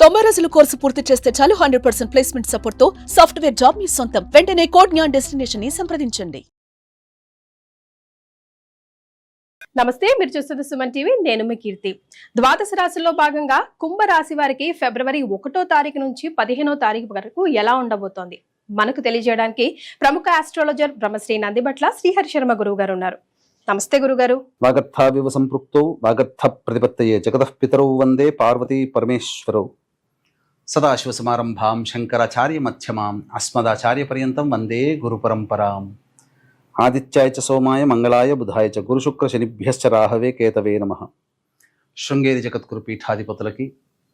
90 రోజుల కోర్సు పూర్తి చేస్తే చాలు 100% ప్లేస్మెంట్ సపోర్ట్ తో సాఫ్ట్వేర్ జాబ్ మీ సొంతం. వెంటనే కోడ్ జ్ఞాన్ డెస్టినేషన్ ని సంప్రదించండి. నమస్తే, మీరు చూస్తున్న సుమన్ టీవీ. నేను మీ కీర్తి. ద్వాదశ రాశుల్లో భాగంగా కుంభ రాశి వారికి ఫిబ్రవరి 1వ తారీఖు నుంచి 15వ తారీఖు వరకు ఎలా ఉండబోతోంది మనకు తెలియజేయడానికి ప్రముఖ ఆస్ట్రాలజర్ బ్రహ్మశ్రీ నందిబట్ల శ్రీహరి శర్మ గురువు గారు ఉన్నారు. నమస్తే గురుగారు. వాగర్థావివ సంపృక్తౌ వాగర్థ ప్రతిపత్తయే జగతః పితరౌ వందే పార్వతీ పరమేశ్వరౌ. సదాశివసమారంభాం శంకరాచార్య మధ్యమాం అస్మదాచార్య పర్యంతం వందే గురు పరంపరాం. ఆదిత్యాయ చ సోమాయ మంగళాయ బుధాయ చ గురు శుక్ర శనిభ్యశ్చ రాహవే కేతవే నమః. శృంగేరి జగద్గురు పీఠాధిపతులకి,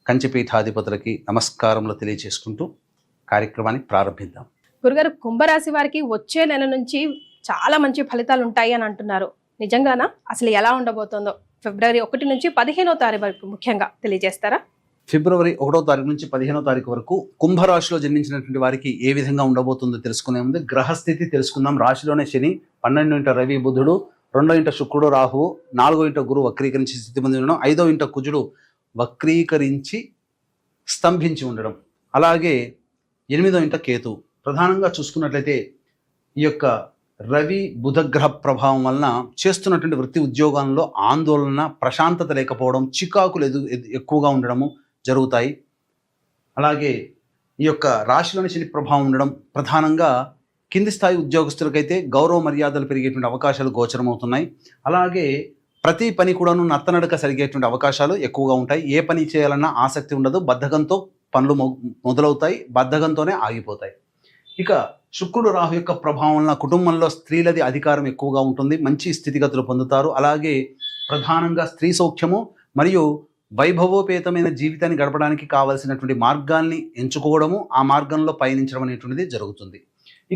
కంచి పీఠాధిపతులకి నమస్కారములు తెలియజేసుకుంటూ కార్యక్రమాన్ని ప్రారంభిద్దాం. గురుగారు, కుంభరాశి వారికి వచ్చే నెల నుంచి చాలా మంచి ఫలితాలు ఉంటాయి అని అంటున్నారు. నిజంగానా? అసలు ఎలా ఉండబోతోందో ఫిబ్రవరి 1 నుంచి 15వ తారీఖు వరకు ముఖ్యంగా తెలియజేస్తారా? ఫిబ్రవరి 1వ తారీఖు నుంచి 15వ తారీఖు వరకు కుంభరాశిలో జన్మించినటువంటి వారికి ఏ విధంగా ఉండబోతుందో తెలుసుకునే ముందు గ్రహస్థితి తెలుసుకుందాం. రాశిలోనే శని, 12వ ఇంట రవి బుధుడు, 2వ ఇంట శుక్రుడు రాహువు, 4వ ఇంట గురు వక్రీకరించి స్థితి పొంది ఉండడం, 5వ ఇంట కుజుడు వక్రీకరించి స్తంభించి ఉండడం, అలాగే 8వ ఇంట కేతు. ప్రధానంగా చూసుకున్నట్లయితే ఈ యొక్క రవి బుధగ్రహ ప్రభావం వలన చేస్తున్నటువంటి వృత్తి ఉద్యోగాల్లో ఆందోళన, ప్రశాంతత లేకపోవడం, చికాకులు ఎక్కువగా ఉండడము జరుగుతాయి. అలాగే ఈ యొక్క రాశిలోని శని ప్రభావం ఉండడం ప్రధానంగా కింది స్థాయి ఉద్యోగస్తులకైతే గౌరవ మర్యాదలు పెరిగేటువంటి అవకాశాలు గోచరమవుతున్నాయి. అలాగే ప్రతి పని కూడాను నత్తనడక సరిగేటువంటి అవకాశాలు ఎక్కువగా ఉంటాయి. ఏ పని చేయాలన్నా ఆసక్తి ఉండదు, బద్ధకంతో పనులు మొదలవుతాయి, బద్ధకంతోనే ఆగిపోతాయి. ఇక శుక్రుడు రాహు యొక్క ప్రభావం వలన కుటుంబంలో స్త్రీలది అధికారం ఎక్కువగా ఉంటుంది, మంచి స్థితిగతులు పొందుతారు. అలాగే ప్రధానంగా స్త్రీ సౌఖ్యము మరియు వైభవోపేతమైన జీవితాన్ని గడపడానికి కావలసినటువంటి మార్గాల్ని ఎంచుకోవడము, ఆ మార్గంలో పయనించడం అనేటువంటిది జరుగుతుంది.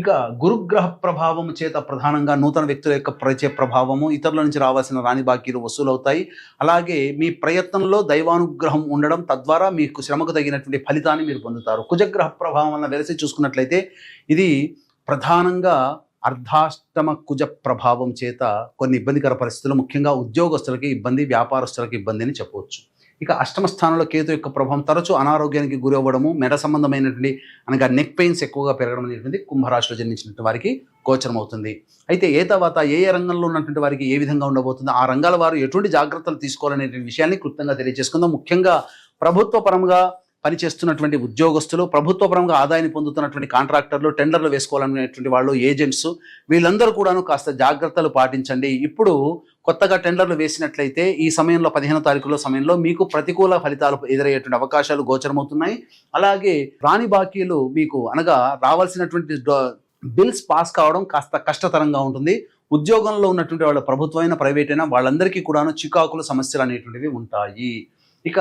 ఇక గురుగ్రహ ప్రభావము చేత ప్రధానంగా నూతన వ్యక్తుల యొక్క పరిచయ ప్రభావము, ఇతరుల నుంచి రావాల్సిన రాని బాకీలు వసూలవుతాయి. అలాగే మీ ప్రయత్నంలో దైవానుగ్రహం ఉండడం, తద్వారా మీకు శ్రమకు తగినటువంటి ఫలితాన్ని మీరు పొందుతారు. కుజగ్రహ ప్రభావం వలన వెలిసి చూసుకున్నట్లయితే ఇది ప్రధానంగా అర్ధాష్టమ కుజ ప్రభావం చేత కొన్ని ఇబ్బందికర పరిస్థితులు, ముఖ్యంగా ఉద్యోగస్తులకి ఇబ్బంది, వ్యాపారస్తులకి ఇబ్బంది అని చెప్పవచ్చు. ఇక అష్టమ స్థానంలో కేతు యొక్క ప్రభావం తరచూ అనారోగ్యానికి గురి అవ్వడము, మెడ సంబంధమైనటువంటి అనగా నెక్ పెయిన్స్ ఎక్కువగా పెరగడం అనేటువంటి కుంభరాశిలో జన్మించినటువంటి వారికి గోచరం అవుతుంది. అయితే తర్వాత ఏ రంగంలో ఉన్నటువంటి వారికి ఏ విధంగా ఉండబోతుందో, ఆ రంగాల వారు ఎటువంటి జాగ్రత్తలు తీసుకోవాలనేటువంటి విషయాన్ని క్లుప్తంగా తెలియజేసుకుందాం. ముఖ్యంగా ప్రభుత్వ పరంగా పనిచేస్తున్నటువంటి ఉద్యోగస్తులు, ప్రభుత్వ పరంగా ఆదాయాన్ని పొందుతున్నటువంటి కాంట్రాక్టర్లు, టెండర్లు వేసుకోవాలనేటువంటి వాళ్ళు, ఏజెంట్స్, వీళ్ళందరూ కూడాను కాస్త జాగ్రత్తలు పాటించండి. ఇప్పుడు కొత్తగా టెండర్లు వేసినట్లయితే ఈ సమయంలో 15వ తారీఖులో సమయంలో మీకు ప్రతికూల ఫలితాలు ఎదురయ్యేటువంటి అవకాశాలు గోచరమవుతున్నాయి. అలాగే రాని బాకీలు మీకు అనగా రావాల్సినటువంటి బిల్స్ పాస్ కావడం కాస్త కష్టతరంగా ఉంటుంది. ఉద్యోగంలో ఉన్నటువంటి వాళ్ళ ప్రభుత్వమైన ప్రైవేట్ అయినా వాళ్ళందరికీ కూడాను చికాకులు, సమస్యలు అనేటువంటివి ఉంటాయి. ఇక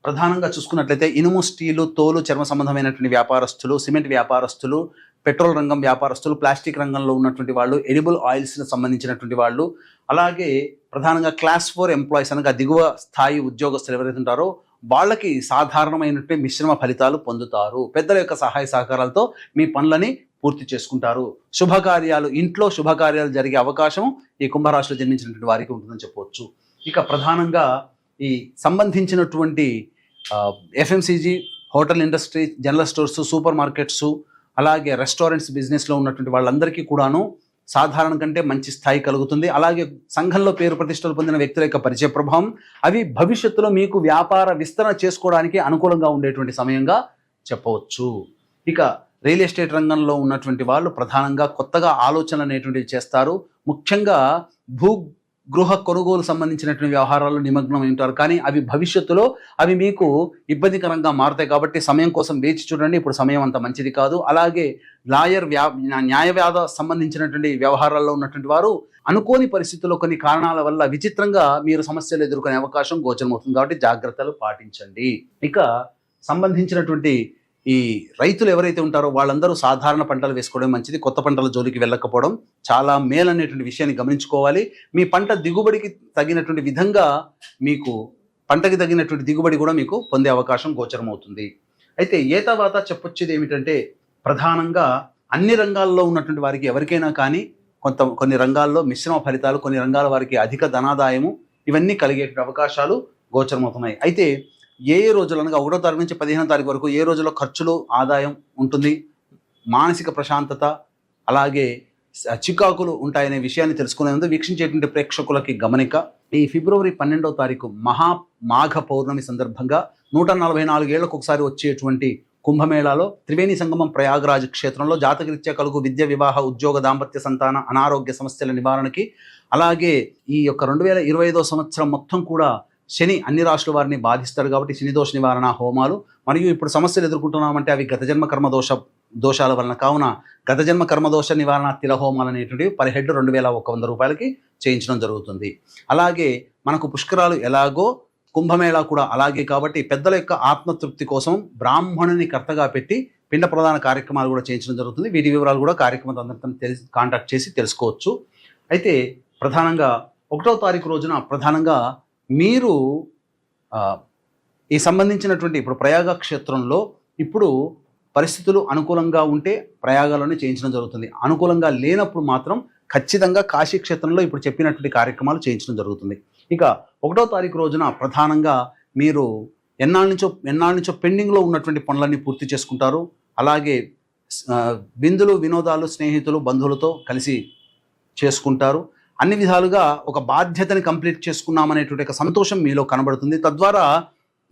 ప్రధానంగా చూసుకున్నట్లయితే ఇనుము, స్టీలు, తోలు, చర్మ సంబంధమైనటువంటి వ్యాపారస్తులు, సిమెంట్ వ్యాపారస్తులు, పెట్రోల్ రంగం వ్యాపారస్తులు, ప్లాస్టిక్ రంగంలో ఉన్నటువంటి వాళ్ళు, ఎడిబుల్ ఆయిల్స్కి సంబంధించినటువంటి వాళ్ళు, అలాగే ప్రధానంగా క్లాస్ 4 ఎంప్లాయీస్ అనగా దిగువ స్థాయి ఉద్యోగస్తులు ఎవరైతే ఉంటారో వాళ్ళకి సాధారణమైనటువంటి మిశ్రమ ఫలితాలు పొందుతారు. పెద్దల యొక్క సహాయ సహకారాలతో మీ పనులని పూర్తి చేసుకుంటారు. శుభకార్యాలు, ఇంట్లో శుభకార్యాలు జరిగే అవకాశం ఈ కుంభరాశిలో జన్మించినటువంటి వారికి ఉంటుందని చెప్పవచ్చు. ఇక ప్రధానంగా ఈ సంబంధించినటువంటి FMCG, hotel industry, general stores, super markets, అలాగే రెస్టారెంట్స్ బిజినెస్లో ఉన్నటువంటి వాళ్ళందరికీ కూడాను సాధారణ కంటే మంచి స్థాయి కలుగుతుంది. అలాగే సంఘంలో పేరు ప్రతిష్టలు పొందిన వ్యక్తుల యొక్క పరిచయ ప్రభావం అవి భవిష్యత్తులో మీకు వ్యాపార విస్తరణ చేసుకోవడానికి అనుకూలంగా ఉండేటువంటి సమయంగా చెప్పవచ్చు. ఇక రియల్ ఎస్టేట్ రంగంలో ఉన్నటువంటి వాళ్ళు ప్రధానంగా కొత్తగా ఆలోచనలు అనేటువంటివి చేస్తారు. ముఖ్యంగా గృహ కొనుగోలు సంబంధించినటువంటి వ్యవహారాల్లో నిమగ్నం ఉంటారు. కానీ అవి భవిష్యత్తులో అవి మీకు ఇబ్బందికరంగా మారుతాయి కాబట్టి సమయం కోసం వేచి చూడండి. ఇప్పుడు సమయం అంత మంచిది కాదు. అలాగే లాయర్, న్యాయవాద సంబంధించినటువంటి వ్యవహారాల్లో ఉన్నటువంటి వారు అనుకోని పరిస్థితుల్లో కొన్ని కారణాల వల్ల విచిత్రంగా మీరు సమస్యలు ఎదుర్కొనే అవకాశం గోచరమవుతుంది కాబట్టి జాగ్రత్తలు పాటించండి. ఇక సంబంధించినటువంటి ఈ రైతులు ఎవరైతే ఉంటారో వాళ్ళందరూ సాధారణ పంటలు వేసుకోవడం మంచిది. కొత్త పంటల జోలికి వెళ్ళకపోవడం చాలా మేలు అనేటువంటి విషయాన్ని గమనించుకోవాలి. మీ పంట దిగుబడికి తగినటువంటి విధంగా మీకు పంటకి తగినటువంటి దిగుబడి కూడా మీకు పొందే అవకాశం గోచరమవుతుంది. అయితే తర్వాత చెప్పొచ్చేది ఏమిటంటే ప్రధానంగా అన్ని రంగాల్లో ఉన్నటువంటి వారికి ఎవరికైనా కానీ కొన్ని రంగాల్లో మిశ్రమ ఫలితాలు, కొన్ని రంగాల వారికి అధిక ధనాదాయము, ఇవన్నీ కలిగే అవకాశాలు గోచరమవుతున్నాయి. అయితే ఏ రోజులు అనగా 1వ తారీఖు నుంచి 15వ తారీఖు వరకు ఏ రోజుల్లో ఖర్చులు ఆదాయం ఉంటుంది, మానసిక ప్రశాంతత అలాగే చికాకులు ఉంటాయనే విషయాన్ని తెలుసుకునే ముందు వీక్షించేటువంటి ప్రేక్షకులకి గమనిక. ఈ ఫిబ్రవరి 12వ తారీఖు మాఘ పౌర్ణమి సందర్భంగా 144 ఏళ్లకు ఒకసారి వచ్చేటువంటి కుంభమేళాలో త్రివేణి సంగమం ప్రయాగరాజ్ క్షేత్రంలో జాతకరీత్యా కలుగు విద్య, వివాహ, ఉద్యోగ, దాంపత్య, సంతాన, అనారోగ్య సమస్యల నివారణకి, అలాగే ఈ యొక్క 2025వ సంవత్సరం మొత్తం కూడా శని అన్ని రాశుల వారిని బాధిస్తారు కాబట్టి శని దోష నివారణ హోమాలు, మరియు ఇప్పుడు సమస్యలు ఎదుర్కొంటున్నామంటే అవి గత జన్మ కర్మ దోషాల వలన, కావున గత జన్మ కర్మదోష నివారణ తిల హోమాలు అనేటువంటివి పర్ హెడ్ 2100 రూపాయలకి చేయించడం జరుగుతుంది. అలాగే మనకు పుష్కరాలు ఎలాగో కుంభమేళా కూడా అలాగే కాబట్టి పెద్దల యొక్క ఆత్మతృప్తి కోసం బ్రాహ్మణుని కర్తగా పెట్టి పిండ ప్రధాన కార్యక్రమాలు కూడా చేయించడం జరుగుతుంది. వీటి వివరాలు కూడా కార్యక్రమం అందరితో కాంటాక్ట్ చేసి తెలుసుకోవచ్చు. అయితే ప్రధానంగా 1వ తారీఖు రోజున ప్రధానంగా మీరు ఈ సంబంధించినటువంటి ఇప్పుడు ప్రయాగ క్షేత్రంలో ఇప్పుడు పరిస్థితులు అనుకూలంగా ఉంటే ప్రయాగాలోనే చేయించడం జరుగుతుంది. అనుకూలంగా లేనప్పుడు మాత్రం ఖచ్చితంగా కాశీ క్షేత్రంలో ఇప్పుడు చెప్పినటువంటి కార్యక్రమాలు చేయించడం జరుగుతుంది. ఇక 1వ తారీఖు రోజున ప్రధానంగా మీరు ఎన్నాళ్ళ నుంచో పెండింగ్లో ఉన్నటువంటి పనులన్నీ పూర్తి చేసుకుంటారు. అలాగే విందులు, వినోదాలు స్నేహితులు, బంధువులతో కలిసి చేసుకుంటారు. అన్ని విధాలుగా ఒక బాధ్యతని కంప్లీట్ చేసుకున్నామనేటువంటి ఒక సంతోషం మీలో కనబడుతుంది. తద్వారా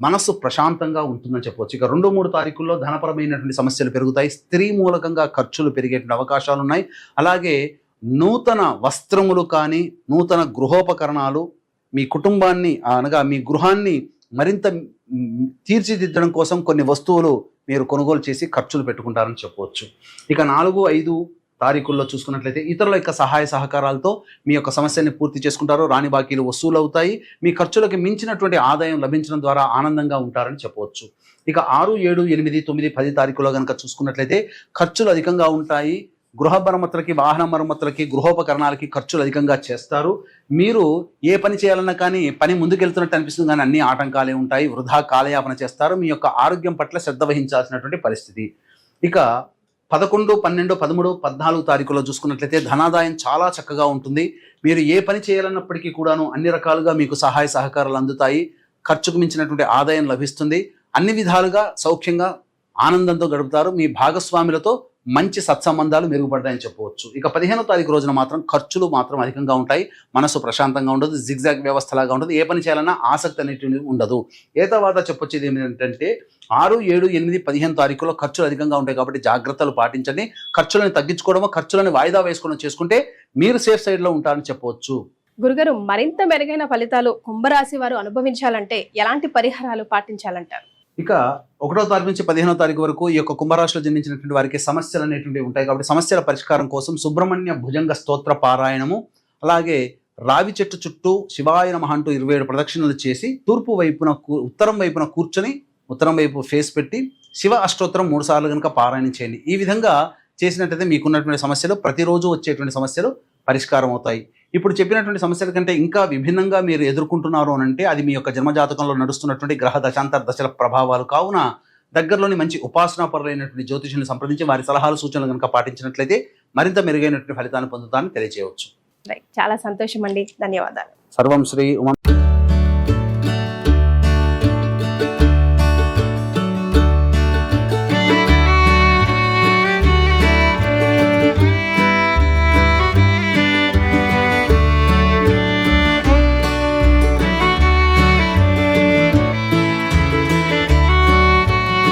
మనస్సు ప్రశాంతంగా ఉంటుందని చెప్పవచ్చు. ఇక 2-3 తారీఖుల్లో ధనపరమైనటువంటి సమస్యలు పెరుగుతాయి. స్త్రీ మూలకంగా ఖర్చులు పెరిగేటువంటి అవకాశాలు ఉన్నాయి. అలాగే నూతన వస్త్రములు కానీ, నూతన గృహోపకరణాలు, మీ కుటుంబాన్ని అనగా మీ గృహాన్ని మరింత తీర్చిదిద్దడం కోసం కొన్ని వస్తువులు మీరు కొనుగోలు చేసి ఖర్చులు పెట్టుకుంటారని చెప్పవచ్చు. ఇక 4-5 తారీఖుల్లో చూసుకున్నట్లయితే ఇతరుల యొక్క సహాయ సహకారాలతో మీ యొక్క సమస్యని పూర్తి చేసుకుంటారు. రాని బాకీలు వసూలు అవుతాయి. మీ ఖర్చులకి మించినటువంటి ఆదాయం లభించడం ద్వారా ఆనందంగా ఉంటారని చెప్పవచ్చు. ఇక 6, 7, 8, 9, 10 తారీఖులో కనుక చూసుకున్నట్లయితే ఖర్చులు అధికంగా ఉంటాయి. గృహ మరమ్మతులకి, వాహన మరమ్మతులకి, గృహోపకరణాలకి ఖర్చులు అధికంగా చేస్తారు. మీరు ఏ పని చేయాలన్నా కానీ పని ముందుకెళ్తున్నట్టు అనిపిస్తుంది, కానీ అన్ని ఆటంకాలే ఉంటాయి. వృధా కాలయాపన చేస్తారు. మీ యొక్క ఆరోగ్యం పట్ల శ్రద్ధ వహించాల్సినటువంటి పరిస్థితి. ఇక 11, 12, 13, 14 తారీఖులో చూసుకున్నట్లయితే ధనాదాయం చాలా చక్కగా ఉంటుంది. మీరు ఏ పని చేయాలన్నప్పటికీ కూడాను అన్ని రకాలుగా మీకు సహాయ సహకారాలు అందుతాయి. ఖర్చుకు మించినటువంటి ఆదాయం లభిస్తుంది. అన్ని విధాలుగా సౌఖ్యంగా ఆనందంతో గడుపుతారు. మీ భాగస్వాములతో మంచి సత్సంబంధాలు మెరుగుపడతాయని చెప్పవచ్చు. ఇక 15వ తారీఖు రోజున మాత్రం ఖర్చులు మాత్రం అధికంగా ఉంటాయి. మనసు ప్రశాంతంగా ఉండదు. జిగ్జాగ్ వ్యవస్థలాగా ఉంటుంది. ఏ పని చేయాలన్నా ఆసక్తి అనేటువంటి ఉండదు. ఏ తర్వాత చెప్పొచ్చేది ఏమిటంటే 6, 7, 8, 15 తారీఖులో ఖర్చులు అధికంగా ఉంటాయి కాబట్టి జాగ్రత్తలు పాటించండి. ఖర్చులను తగ్గించుకోవడమో, ఖర్చులను వాయిదా వేసుకోవడం చేసుకుంటే మీరు సేఫ్ సైడ్లో ఉంటారని చెప్పవచ్చు. గురుగారు, మరింత మెరుగైన ఫలితాలు కుంభరాశి వారు అనుభవించాలంటే ఎలాంటి పరిహారాలు పాటించాలంటారు? ఇక 1వ తారీఖు నుంచి 15వ తారీఖు వరకు ఈ యొక్క కుంభరాశిలో జన్మించినటువంటి వారికి సమస్యలు అనేటువంటివి ఉంటాయి కాబట్టి సమస్యల పరిష్కారం కోసం సుబ్రహ్మణ్య భుజంగ స్తోత్ర పారాయణము, అలాగే రావి చెట్టు చుట్టూ శివాయ నమః అంటూ 27 ప్రదక్షిణలు చేసి ఉత్తరం వైపున కూర్చొని ఉత్తరం వైపు ఫేస్ పెట్టి శివ అష్టోత్తరం 3 సార్లు కనుక పారాయణం చేయండి. ఈ విధంగా చేసినట్టయితే మీకున్నటువంటి సమస్యలు, ప్రతిరోజు వచ్చేటువంటి సమస్యలు పరిష్కారం అవుతాయి. ఇప్పుడు చెప్పినటువంటి సమస్యల కంటే ఇంకా విభిన్నంగా మీరు ఎదుర్కొంటున్నారు అని అంటే అది మీ యొక్క జన్మజాతకంలో నడుస్తున్నటువంటి గ్రహ దశాంతర దశల ప్రభావాలు. కావున దగ్గరలోని మంచి ఉపాసనాపరులైనటువంటి జ్యోతిషులను సంప్రదించి వారి సలహాలు, సూచనలు కనుక పాటించినట్లయితే మరింత మెరుగైనటువంటి ఫలితాన్ని పొందుతానని తెలియజేయవచ్చు. చాలా సంతోషం అండి. ధన్యవాదాలు. సర్వం శ్రీ ఉమ